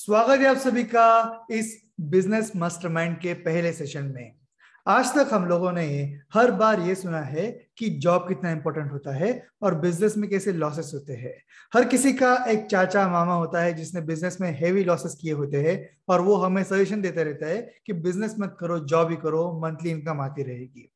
स्वागत है आप सभी का इस बिजनेस मास्टरमाइंड के पहले सेशन में। आज तक हम लोगों ने हर बार ये सुना है कि जॉब कितना इंपॉर्टेंट होता है और बिजनेस में कैसे लॉसेस होते हैं। हर किसी का एक चाचा मामा होता है जिसने बिजनेस में हेवी लॉसेस किए होते हैं और वो हमें सजेशन देते रहता है कि बिजनेस मत करो, जॉब ही करो, मंथली इनकम आती रहेगी।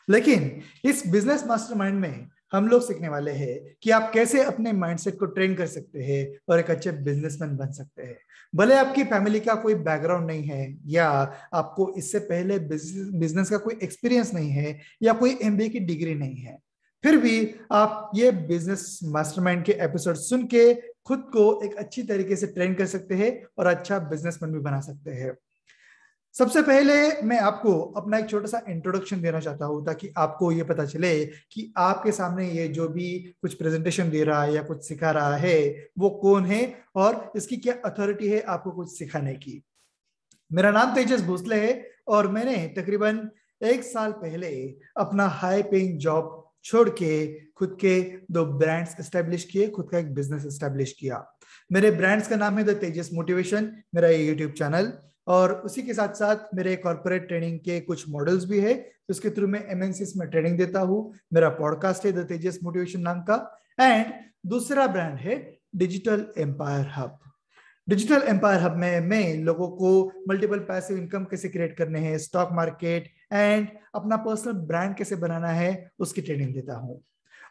लेकिन इस बिजनेस मास्टरमाइंड में हम लोग सीखने वाले हैं कि आप कैसे अपने माइंडसेट को ट्रेन कर सकते हैं और एक अच्छे बिजनेसमैन बन सकते हैं। भले आपकी फैमिली का कोई बैकग्राउंड नहीं है या आपको इससे पहले बिजनेस का कोई एक्सपीरियंस नहीं है या कोई एमबीए की डिग्री नहीं है, फिर भी आप ये बिजनेस मास्टरमाइंड के एपिसोड सुन के खुद को एक अच्छी तरीके से ट्रेन कर सकते हैं और अच्छा बिजनेसमैन भी बना सकते हैं। सबसे पहले मैं आपको अपना एक छोटा सा इंट्रोडक्शन देना चाहता हूं ताकि आपको ये पता चले कि आपके सामने ये जो भी कुछ प्रेजेंटेशन दे रहा है या कुछ सिखा रहा है वो कौन है और इसकी क्या अथॉरिटी है आपको कुछ सिखाने की। मेरा नाम तेजस भोसले है और मैंने तकरीबन 1 साल पहले अपना हाई पेइंग जॉब छोड़ के खुद के 2 ब्रांड्स एस्टेब्लिश किए, खुद का एक बिजनेस एस्टेब्लिश किया। मेरे ब्रांड्स का नाम है द तेजस मोटिवेशन, मेरा यूट्यूब चैनल, और उसी के साथ साथ मेरे कॉर्पोरेट ट्रेनिंग के कुछ मॉडल्स भी है जिसके थ्रू मैं एमएनसीज में ट्रेनिंग देता हूँ। मेरा पॉडकास्ट है द तेजस मोटिवेशन नाम का। एंड दूसरा ब्रांड है digital empire hub. Digital empire hub में मैं लोगों को मल्टीपल पैसिव इनकम कैसे क्रिएट करने हैं, स्टॉक मार्केट एंड अपना पर्सनल ब्रांड कैसे बनाना है उसकी ट्रेनिंग देता हूँ।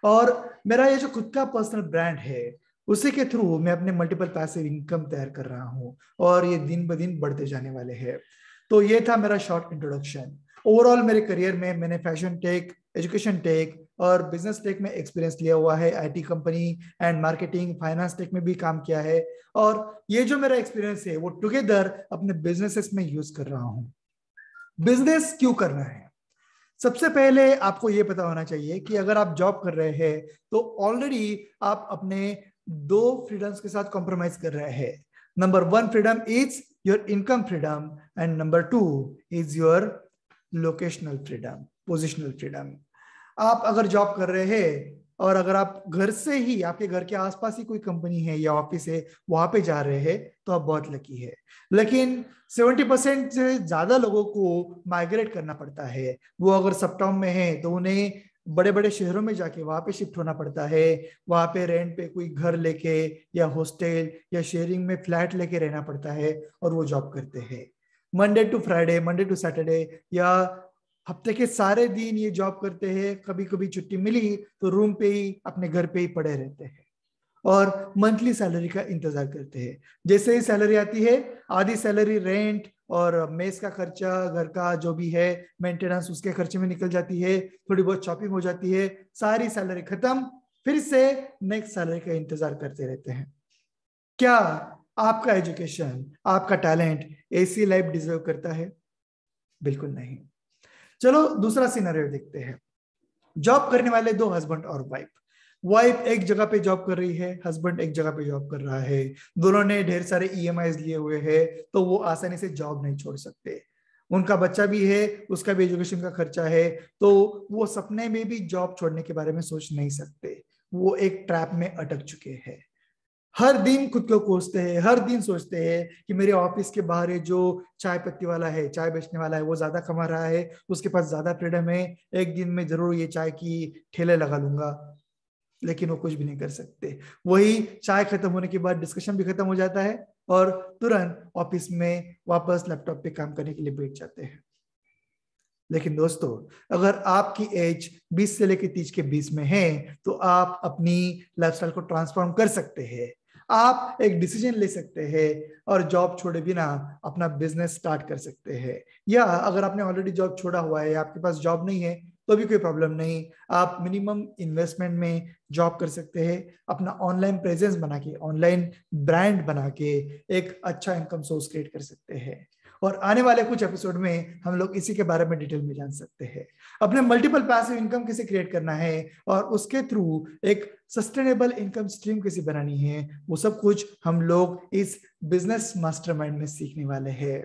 और मेरा ये जो खुद का पर्सनल ब्रांड है उसी के थ्रू मैं अपने मल्टीपल पैसिव इनकम तैयार कर रहा हूँ और ये दिन ब दिन बढ़ते जाने वाले हैं। तो ये था मेरा शॉर्ट इंट्रोडक्शन। ओवरऑल मेरे करियर में मैंने फैशन टेक, एजुकेशन टेक और बिजनेस टेक में एक्सपीरियंस लिया हुआ है। IT company and marketing, finance take में भी काम किया है और ये जो मेरा एक्सपीरियंस है वो टुगेदर अपने बिजनेसेस में यूज कर रहा हूँ। बिजनेस क्यों करना है? सबसे पहले आपको ये पता होना चाहिए कि अगर आप जॉब कर रहे हैं तो ऑलरेडी आप अपने 2 फ्रीडम्स के साथ कॉम्प्रोमाइज कर रहे हैं। Number 1 freedom is your income freedom and number 2 is your locational freedom, positional freedom. आप अगर जॉब कर रहे हैं और अगर आप घर से ही, आपके घर के आसपास ही कोई कंपनी है या ऑफिस है, वहां पे जा रहे हैं तो आप बहुत लकी है। लेकिन 70% से ज्यादा लोगों को माइग्रेट करना पड़ता है। वो अगर सब टाउन में है तो उन्हें बड़े बड़े शहरों में जाके वहां पे शिफ्ट होना पड़ता है। वहां पे रेंट पे कोई घर लेके या हॉस्टल या शेयरिंग में फ्लैट लेके रहना पड़ता है और वो जॉब करते हैं। Monday to Friday, Monday to Saturday या हफ्ते के सारे दिन ये जॉब करते हैं। कभी कभी छुट्टी मिली तो रूम पे ही, अपने घर पे ही पड़े रहते हैं और मंथली सैलरी का इंतजार करते हैं। जैसे ही सैलरी आती है आधी सैलरी रेंट और मेस का खर्चा, घर का जो भी है मेंटेनेंस, उसके खर्चे में निकल जाती है। थोड़ी बहुत शॉपिंग हो जाती है, सारी सैलरी खत्म, फिर से नेक्स्ट सैलरी का इंतजार करते रहते हैं। क्या आपका एजुकेशन, आपका टैलेंट ऐसी लाइफ डिजर्व करता है? बिल्कुल नहीं। चलो दूसरा सिनेरियो देखते हैं। जॉब करने वाले 2 हस्बैंड और वाइफ। वाइफ एक जगह पे जॉब कर रही है, हस्बैंड एक जगह पे जॉब कर रहा है। दोनों ने ढेर सारे ईएमआईज लिए हुए हैं तो वो आसानी से जॉब नहीं छोड़ सकते। उनका बच्चा भी है, उसका भी एजुकेशन का खर्चा है, तो वो सपने में भी जॉब छोड़ने के बारे में सोच नहीं सकते। वो एक ट्रैप में अटक चुके हैं। हर दिन खुद को कोसते हैं, हर दिन सोचते हैं कि मेरे ऑफिस के बाहर है जो चाय पत्ती वाला है, चाय बेचने वाला है, वो ज्यादा कमा रहा है, उसके पास ज्यादा फ्रीडम है, एक दिन में जरूर ये चाय की ठेले लगा लूंगा। लेकिन वो कुछ भी नहीं कर सकते। वही चाय खत्म होने के बाद डिस्कशन भी खत्म हो जाता है और तुरंत ऑफिस में वापस लैपटॉप पे काम करने के लिए बैठ जाते हैं। लेकिन दोस्तों, अगर आपकी एज 20 से लेकर 30 के बीच में है तो आप अपनी लाइफस्टाइल को ट्रांसफॉर्म कर सकते हैं। आप एक डिसीजन ले सकते हैं और जॉब छोड़े बिना अपना बिजनेस स्टार्ट कर सकते हैं। या अगर आपने ऑलरेडी जॉब छोड़ा हुआ है, आपके पास जॉब नहीं है, तो भी कोई प्रॉब्लम नहीं। आप मिनिमम इन्वेस्टमेंट में जॉब कर सकते हैं। अपना ऑनलाइन प्रेजेंस बना के, ऑनलाइन ब्रांड बना के एक अच्छा इनकम सोर्स क्रिएट कर सकते हैं। और आने वाले कुछ एपिसोड में हम लोग इसी के बारे में डिटेल में जान सकते हैं। अपने मल्टीपल पैसिव इनकम कैसे क्रिएट करना है और उसके थ्रू एक सस्टेनेबल इनकम स्ट्रीम कैसे बनानी है, वो सब कुछ हम लोग इस बिजनेस मास्टरमाइंड में सीखने वाले हैं।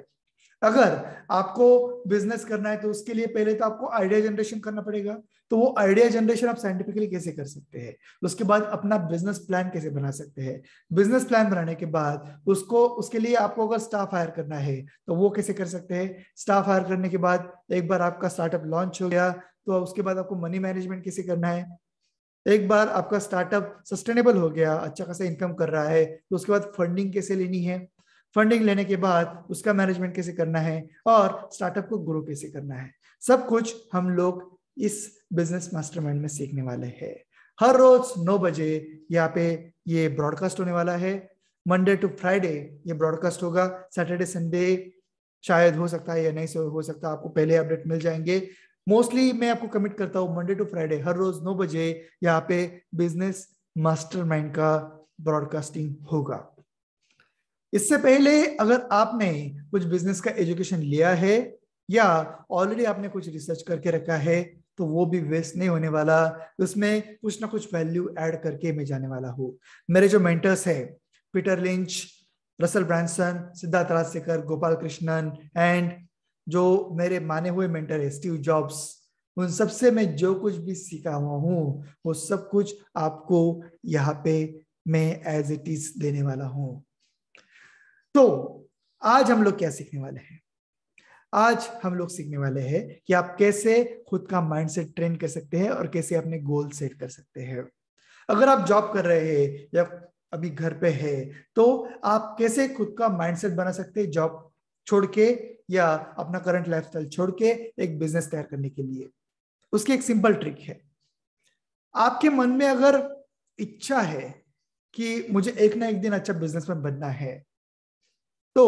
अगर आपको बिजनेस करना है तो उसके लिए पहले तो आपको आइडिया जनरेशन करना पड़ेगा। तो वो आइडिया जनरेशन आप साइंटिफिकली कैसे कर सकते हैं, उसके बाद अपना बिजनेस प्लान कैसे बना सकते हैं, बिजनेस प्लान बनाने के बाद उसको उसके लिए आपको अगर स्टाफ हायर करना है तो वो कैसे कर सकते हैं, स्टाफ हायर करने के बाद एक बार आपका स्टार्टअप लॉन्च हो गया तो उसके बाद आपको मनी मैनेजमेंट कैसे करना है, एक बार आपका स्टार्टअप सस्टेनेबल हो गया, अच्छा खासा इनकम कर रहा है, तो उसके बाद फंडिंग कैसे लेनी है, फंडिंग लेने के बाद उसका मैनेजमेंट कैसे करना है और स्टार्टअप को ग्रो कैसे करना है, सब कुछ हम लोग इस बिजनेस मास्टरमाइंड में सीखने वाले हैं। हर रोज 9 बजे यहाँ पे ये ब्रॉडकास्ट होने वाला है। मंडे टू फ्राइडे ये ब्रॉडकास्ट होगा, सैटरडे संडे शायद हो सकता है या नहीं हो सकता, आपको पहले अपडेट मिल जाएंगे। मोस्टली मैं आपको कमिट करता हूँ मंडे टू फ्राइडे हर रोज 9 बजे यहाँ पे बिजनेस मास्टरमाइंड का ब्रॉडकास्टिंग होगा। इससे पहले अगर आपने कुछ बिजनेस का एजुकेशन लिया है या ऑलरेडी आपने कुछ रिसर्च करके रखा है तो वो भी वेस्ट नहीं होने वाला, उसमें कुछ ना कुछ वैल्यू ऐड करके मैं जाने वाला हूँ। मेरे जो मेंटर्स है Peter Lynch, Russell Brunson, Siddharth Rajshekhar, Gopal Krishnan and जो मेरे माने हुए मेंटर है स्टीव जॉब्स, उन सबसे मैं जो कुछ भी सीखा हुआ हूँ वो सब कुछ आपको यहाँ पे मैं एज इट इज देने वाला हूँ। तो आज हम लोग क्या सीखने वाले हैं, आज हम लोग सीखने वाले हैं कि आप कैसे खुद का माइंडसेट ट्रेन कर सकते हैं और कैसे अपने गोल सेट कर सकते हैं। अगर आप जॉब कर रहे हैं या अभी घर पे है तो आप कैसे खुद का माइंडसेट बना सकते हैं जॉब छोड़ के या अपना करंट लाइफस्टाइल छोड़ के एक बिजनेस तैयार करने के लिए। उसकी एक सिंपल ट्रिक है, आपके मन में अगर इच्छा है कि मुझे एक ना एक दिन अच्छा बिजनेसमैन बनना है तो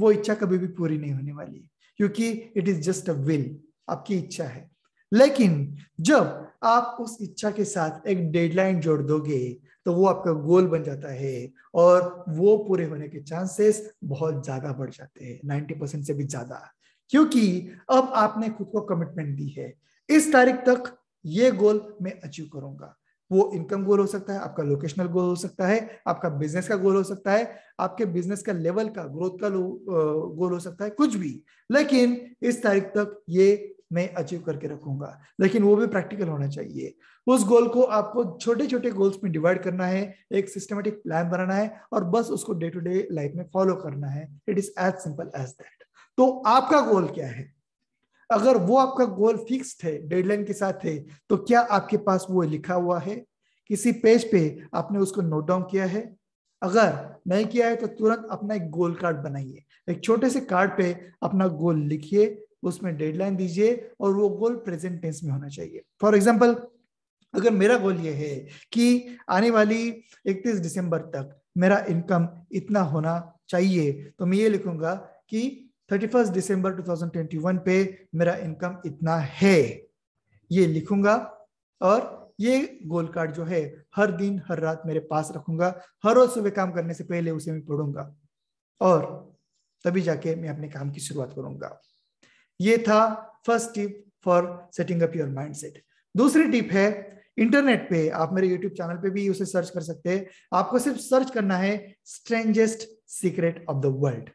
वो इच्छा कभी भी पूरी नहीं होने वाली, क्योंकि it is just a will, आपकी इच्छा है। लेकिन जब आप उस इच्छा के साथ एक डेडलाइन जोड़ दोगे तो वो आपका गोल बन जाता है और वो पूरे होने के चांसेस बहुत ज्यादा बढ़ जाते हैं, 90% से भी ज्यादा, क्योंकि अब आपने खुद को कमिटमेंट दी है इस तारीख तक ये गोल मैं अचीव करूंगा। वो इनकम गोल हो सकता है, आपका लोकेशनल गोल हो सकता है, आपका बिजनेस का गोल हो सकता है, आपके बिजनेस का लेवल का ग्रोथ का गोल हो सकता है, कुछ भी, लेकिन इस तारीख तक ये मैं अचीव करके रखूंगा। लेकिन वो भी प्रैक्टिकल होना चाहिए। उस गोल को आपको छोटे छोटे गोल्स में डिवाइड करना है, एक सिस्टमेटिक प्लान बनाना है और बस उसको डे टू डे लाइफ में फॉलो करना है। It is as simple as that. तो आपका गोल क्या है? अगर वो आपका गोल फिक्स्ड है, डेडलाइन के साथ है, तो क्या आपके पास वो लिखा हुआ है किसी पेज पे, आपने उसको नोट डाउन किया है? अगर नहीं किया है तो तुरंत अपना एक गोल कार्ड बनाइए, एक छोटे से कार्ड पे अपना गोल लिखिए, उसमें डेडलाइन दीजिए और वो गोल प्रेजेंट टेंस में होना चाहिए। फॉर एग्जांपल, अगर मेरा गोल ये है कि आने वाली 31 दिसंबर तक मेरा इनकम इतना होना चाहिए, तो मैं ये लिखूंगा कि 31 दिसंबर 2021 पे मेरा इनकम इतना है, ये लिखूंगा। और ये गोल कार्ड जो है हर दिन हर रात मेरे पास रखूंगा, हर रोज सुबह काम करने से पहले उसे मैं पढ़ूंगा और तभी जाके मैं अपने काम की शुरुआत करूंगा। ये था first tip for setting up your mindset. दूसरी टिप है, इंटरनेट पे आप मेरे यूट्यूब चैनल पे भी उसे सर्च कर सकते हैं। आपको सिर्फ सर्च करना है strangest secret of the world.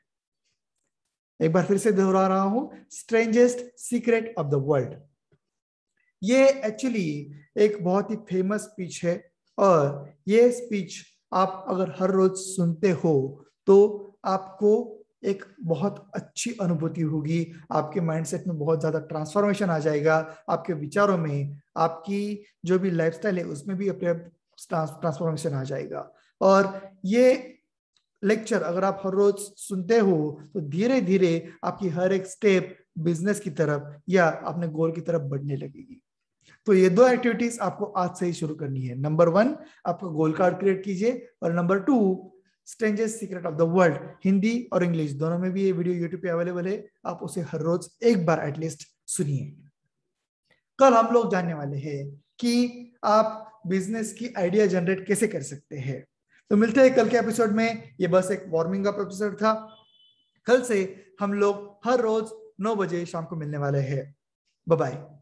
एक बार फिर से दोहरा रहा हूं, strangest secret of the world. ये एक्चुअली एक बहुत ही फेमस स्पीच है और ये स्पीच आप अगर हर रोज सुनते हो तो आपको एक बहुत अच्छी अनुभूति होगी, आपके माइंडसेट में बहुत ज्यादा ट्रांसफॉर्मेशन आ जाएगा, आपके विचारों में, आपकी जो भी लाइफस्टाइल है उसमें भी अपने ट्रांसफॉर्मेशन आ जाएगा। और ये लेक्चर अगर आप हर रोज सुनते हो तो धीरे धीरे आपकी हर एक स्टेप बिजनेस की तरफ या अपने गोल की तरफ बढ़ने लगेगी। तो ये दो एक्टिविटीज आपको आज से ही शुरू करनी है। नंबर 1, आपका गोल कार्ड क्रिएट कीजिए और number 2, strangest secret of the world, Hindi और इंग्लिश दोनों में भी ये वीडियो यूट्यूब पे अवेलेबल है, आप उसे हर रोज एक बार एटलीस्ट सुनिए। कल हम लोग जानने वाले हैं कि आप बिजनेस की आइडिया जनरेट कैसे कर सकते हैं। तो मिलते हैं कल के एपिसोड में। ये बस एक वार्मिंग अप एपिसोड था। कल से हम लोग हर रोज 9 बजे शाम को मिलने वाले हैं। Bye bye.